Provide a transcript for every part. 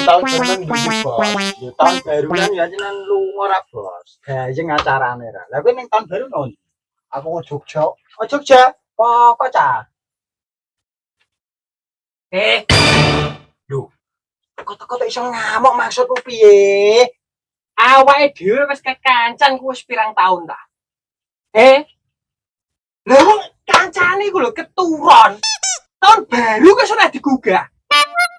tahun baru ndi, Bos? Ya tahun baru kan ya jenengan lunga ra, Bos. Gayeng acarane ra. Lah kowe ning tahun baru non. Aku ke Jogja. Oh Jogja. Kok cah. Lho, Kok iso ngamuk maksudmu piye? awake dhewe wis kekancan ku wis pirang taun ta. Lha wong kancane iku lho keturon. Tahun baru kok ora digugah.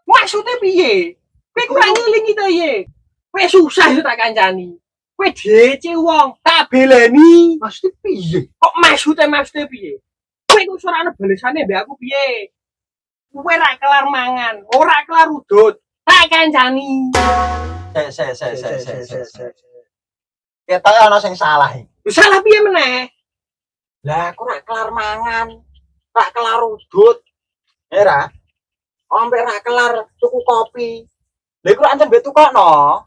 Maksudnya piye? Kowe kurang ngelingi ta ye? Kowe susah yo tak kancani. Kowe DC wong, tak beleni. Maksudnya piye? Kok maksudnya piye? Kowe kok ora ana balesane mbek aku piye? Kowe ra kelar mangan, ora kelar udut. Tak kancani. Sek. Ketoke ana sing salah iki. Wis salah piye meneh? Lah aku ra kelar mangan, ra kelar udut. Era. Ampe ra kelar tuku kopi. Lha iku ancen mbek tukokno.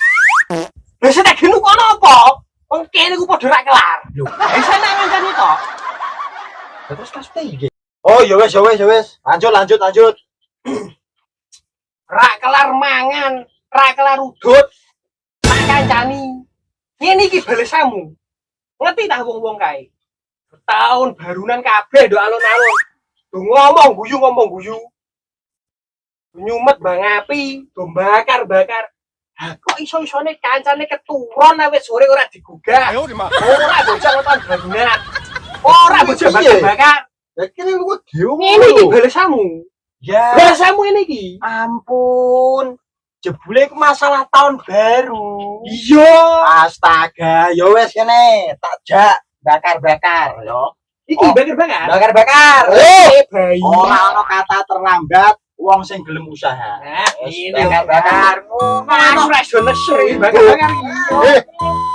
Lah setek genu kono apa? Wong kene ku padha ra kelar. Lho, wis ana ngancani to. Terus maksudnya iki. Oh, ya wis. Lanjut. Ra kelar mangan, ra kelar udut. Tak kancani. Ngene iki balesamu. Ngerti ta wong-wong kae? Tahun barunan kabeh ndok alun-alun. Do ngomong guyu. Nyumet bang api, do bakar. Ha kok iso-isone kancane keturon wis sore ora digugah. Ora bocah tahun barunan. Ora bocah bakar-bakar. Lah kene lu dhewe. Ngene iki balesamu. Ya. Balesamu ini iki. Ampun. Jebule iku masalah tahun baru. Iya. Astaga, ya wis kene tak jak bakar-bakar yo. Iki Oh. bakar-bakar. Bakar-bakar. Bayi. Ora ana kata terlambat wong sing gelem usaha. Nah, Wis ini bakar-bakar. Aku ra iso nesu iki bakar-bakar.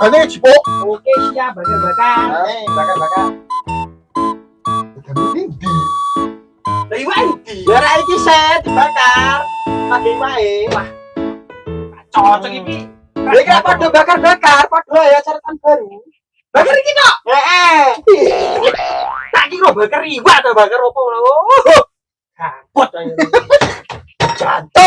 Ane jipuk. Oke, siap bakar-bakar. Bakar-bakar. Tapi ndi? Lah iki Ya ra iki set dibakar. Lagi wae. Wah, cocok iki. iki padha bakar-bakar, padha ya acara tahun baru. Bakar iki kok. Heeh. Tak kira bakar iwak ta bakar opo lho. Kapot ayo. Jantan.